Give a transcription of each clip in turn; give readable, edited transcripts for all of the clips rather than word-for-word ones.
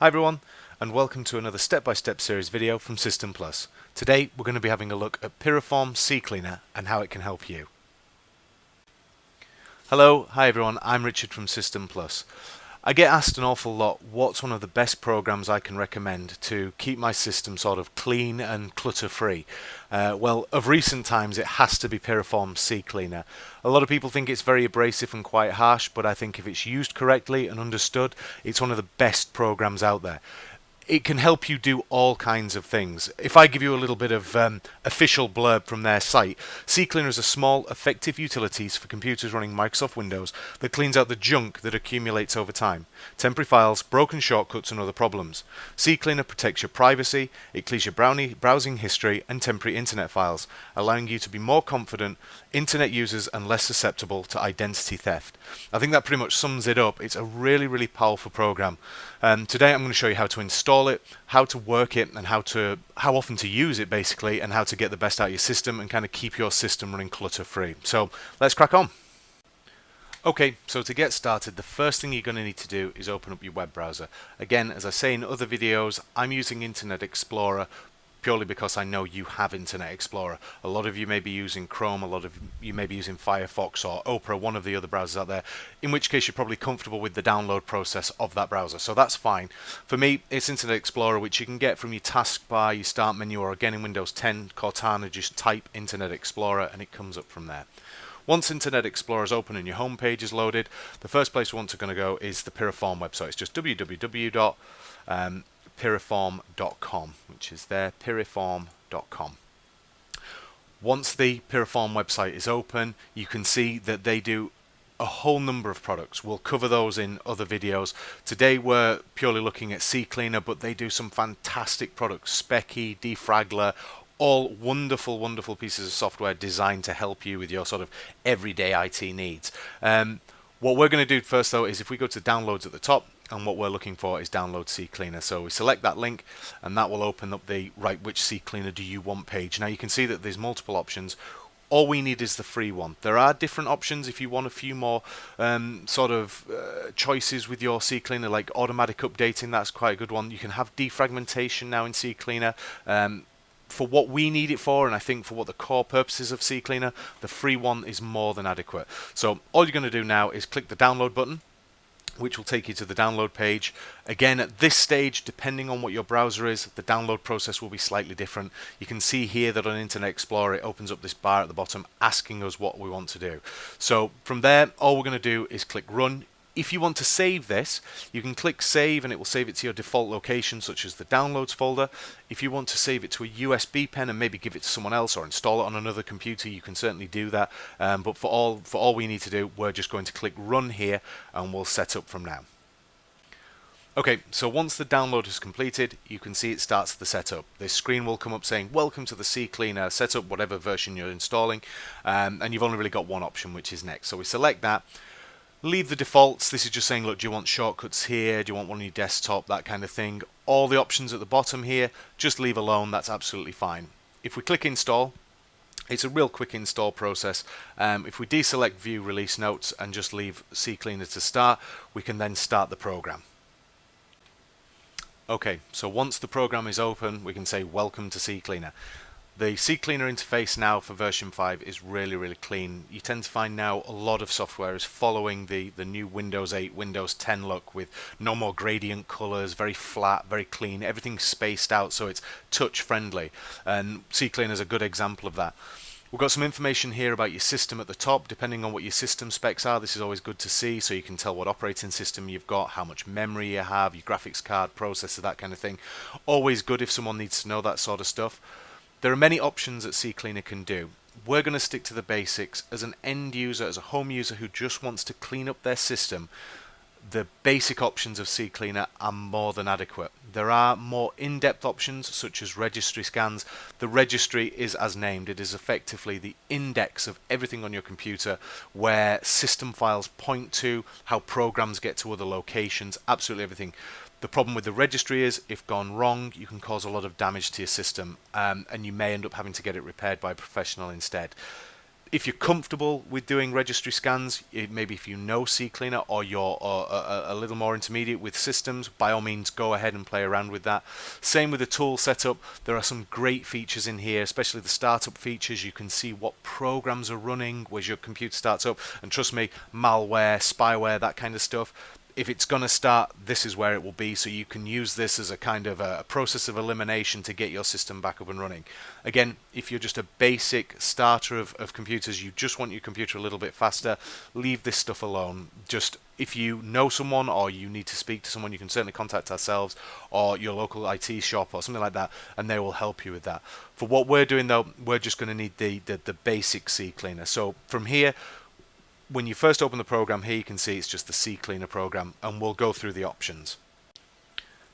Hi everyone, and welcome to another step-by-step series video from System Plus. Today we're going to be having a look at Piriform Ccleaner and how it can help you. Hello, hi everyone, I'm Richard from System Plus. I get asked an awful lot what's one of the best programs I can recommend to keep my system sort of clean and clutter-free. Well, of recent times it has to be Piriform Ccleaner. A lot of people think it's very abrasive and quite harsh, but I think if it's used correctly and understood, it's one of the best programs out there. It can help you do all kinds of things. If I give you a little bit of official blurb from their site, Ccleaner is a small, effective utilities for computers running Microsoft Windows that cleans out the junk that accumulates over time, temporary files, broken shortcuts and other problems. Ccleaner protects your privacy, it clears your browsing history and temporary internet files, allowing you to be more confident internet users and less susceptible to identity theft. I think that pretty much sums it up. It's a really powerful program. Today I'm going to show you how to install it, how to work it, and how often to use it basically, and how to get the best out of your system and kind of keep your system running clutter free. So let's crack on. Okay, so to get started, the first thing you're going to need to do is open up your web browser. Again, as I say in other videos, I'm using Internet Explorer purely because I know you have Internet Explorer. A lot of you may be using Chrome, a lot of you may be using Firefox or Opera, one of the other browsers out there, in which case you're probably comfortable with the download process of that browser, so that's fine. For me, it's Internet Explorer, which you can get from your taskbar, your start menu, or again in Windows 10, Cortana, just type Internet Explorer and it comes up from there. Once Internet Explorer is open and your home page is loaded, the first place we want to go is the Piriform website. It's just www.piriform.com, which is there, piriform.com. Once the Piriform website is open, you can see that they do a whole number of products. We'll cover those in other videos. Today we're purely looking at Ccleaner, but they do some fantastic products, Specky, Defraggler, all wonderful pieces of software designed to help you with your sort of everyday IT needs. What we're going to do first though is if we go to downloads at the top, and what we're looking for is download Ccleaner. So we select that link and that will open up the right which Ccleaner do you want page. Now you can see that there's multiple options. All we need is the free one. There are different options if you want a few more choices with your Ccleaner, like automatic updating. That's quite a good one. You can have defragmentation now in Ccleaner. For what we need it for, and I think for what the core purposes of Ccleaner, the free one is more than adequate. So all you're going to do now is click the download button, which will take you to the download page. Again, at this stage, depending on what your browser is, the download process will be slightly different. You can see here that on Internet Explorer it opens up this bar at the bottom asking us what we want to do. So from there, all we're going to do is click run. If you want to save this, you can click save and it will save it to your default location, such as the downloads folder. If you want to save it to a USB pen and maybe give it to someone else or install it on another computer, you can certainly do that. But for all we need to do, we're just going to click run here and we'll set up from now. Okay, so once the download is completed, you can see it starts the setup. This screen will come up saying, welcome to the Ccleaner setup, whatever version you're installing. And you've only really got one option, which is next. So we select that. Leave the defaults. This is just saying, look, do you want shortcuts here? Do you want one on your desktop? That kind of thing. All the options at the bottom here, just leave alone. That's absolutely fine. If we click install, it's a real quick install process. If we deselect view release notes and just leave Ccleaner to start, we can then start the program. Okay, so once the program is open, we can say welcome to Ccleaner. The Ccleaner interface now for version 5 is really clean. You tend to find now a lot of software is following the new Windows 8, Windows 10 look with no more gradient colors, very flat, very clean, everything's spaced out so it's touch friendly, and Ccleaner is a good example of that. We've got some information here about your system at the top. Depending on what your system specs are, this is always good to see, so you can tell what operating system you've got, how much memory you have, your graphics card, processor, that kind of thing. Always good if someone needs to know that sort of stuff. There are many options that Ccleaner can do. We're going to stick to the basics. As an end user, as a home user who just wants to clean up their system, the basic options of Ccleaner are more than adequate. There are more in-depth options such as Registry Scans. The registry is as named. It is effectively the index of everything on your computer where system files point to, how programs get to other locations, absolutely everything. The problem with the registry is, if gone wrong, you can cause a lot of damage to your system, and you may end up having to get it repaired by a professional instead. If you're comfortable with doing registry scans, maybe if you know Ccleaner or you're a little more intermediate with systems, by all means go ahead and play around with that. Same with the tool setup. There are some great features in here, especially the startup features. You can see what programs are running as your computer starts up, and trust me, malware, spyware, that kind of stuff, if it's going to start, this is where it will be, so you can use this as a kind of a process of elimination to get your system back up and running. Again, if you're just a basic starter of computers, you just want your computer a little bit faster, leave this stuff alone. Just if you know someone or you need to speak to someone, you can certainly contact ourselves or your local IT shop or something like that, and they will help you with that. For what we're doing though, we're just going to need the basic Ccleaner. So from here, when you first open the program here, you can see it's just the Ccleaner program, and we'll go through the options.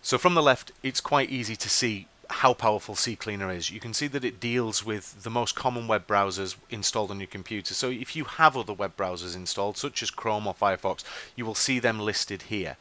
So from the left, it's quite easy to see how powerful Ccleaner is. You can see that it deals with the most common web browsers installed on your computer. So if you have other web browsers installed, such as Chrome or Firefox, you will see them listed here.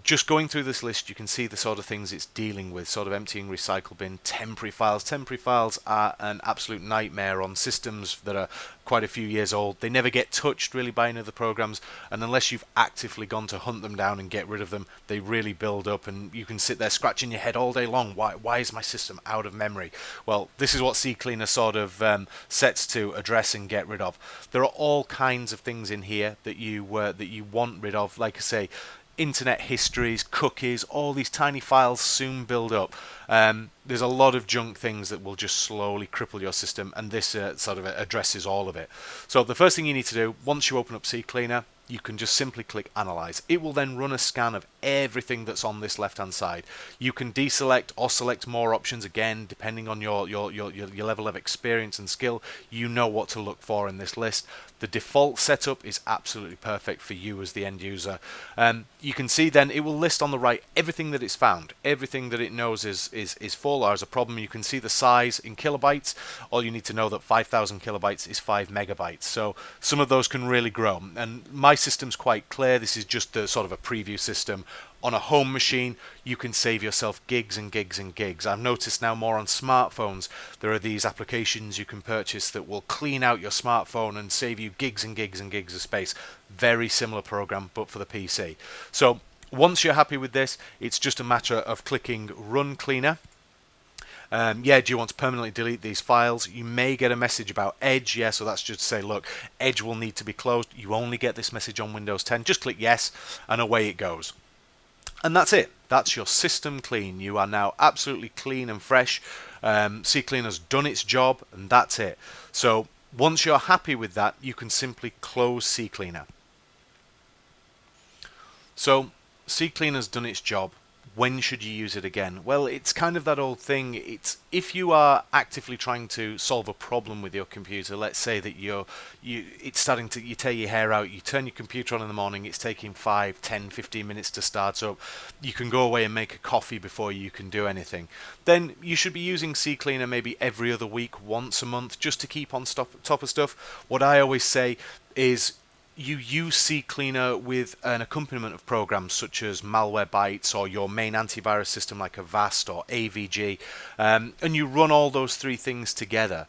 Just going through this list, you can see the sort of things it's dealing with, sort of emptying recycle bin, temporary files. Temporary files are an absolute nightmare on systems that are quite a few years old. They never get touched really by any other programs, and unless you've actively gone to hunt them down and get rid of them, they really build up, and you can sit there scratching your head all day long. Why is my system out of memory? Well, this is what Ccleaner sort of sets to address and get rid of. There are all kinds of things in here that you want rid of. Like I say, internet histories, cookies, all these tiny files soon build up. There's a lot of junk things that will just slowly cripple your system, and this sort of addresses all of it. So the first thing you need to do, once you open up Ccleaner, you can just simply click Analyze. It will then run a scan of everything that's on this left hand side. You can deselect or select more options, again depending on your level of experience and skill. You know what to look for in this list. The default setup is absolutely perfect for you as the end user. You can see then it will list on the right everything that it's found, everything that it knows is full or is a problem. You can see the size in kilobytes. All you need to know that 5,000 kilobytes is 5 megabytes. So some of those can really grow, and my system's quite clear. This is just the sort of a preview system. On a home machine, you can save yourself gigs and gigs and gigs. I've noticed now more on smartphones, there are these applications you can purchase that will clean out your smartphone and save you gigs and gigs and gigs of space. Very similar program, but for the PC. So once you're happy with this, it's just a matter of clicking Run Cleaner. Do you want to permanently delete these files? You may get a message about Edge. So that's just to say, look, Edge will need to be closed. You only get this message on Windows 10. Just click yes, and away it goes. And that's it. That's your system clean. You are now absolutely clean and fresh. Ccleaner's done its job, and that's it. So once you're happy with that, you can simply close Ccleaner. So Ccleaner's done its job. When should you use it again? Well, it's kind of that old thing. It's if you are actively trying to solve a problem with your computer. Let's say that it's starting to, you tear your hair out, you turn your computer on in the morning, it's taking 5, 10, 15 minutes to start up. You can go away and make a coffee before you can do anything. Then you should be using Ccleaner maybe every other week, once a month, just to keep on top of stuff. What I always say is, you use Ccleaner with an accompaniment of programs such as Malwarebytes or your main antivirus system like Avast or AVG, and you run all those three things together.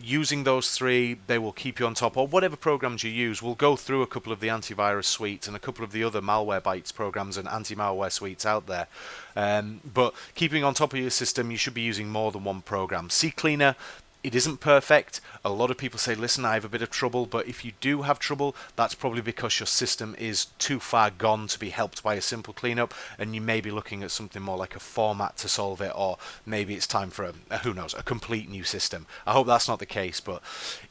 Using those three, they will keep you on top, or whatever programs you use. We'll go through a couple of the antivirus suites and a couple of the other Malwarebytes programs and anti-malware suites out there. But keeping on top of your system, you should be using more than one program. Ccleaner, it isn't perfect. A lot of people say, listen, I have a bit of trouble, but if you do have trouble, that's probably because your system is too far gone to be helped by a simple cleanup, and you may be looking at something more like a format to solve it, or maybe it's time for who knows, a complete new system. I hope that's not the case, but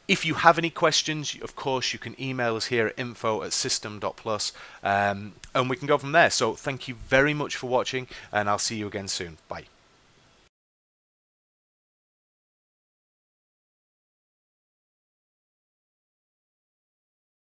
if you have any questions, of course, you can email us here at info@system.plus, and we can go from there. So thank you very much for watching, and I'll see you again soon. Bye.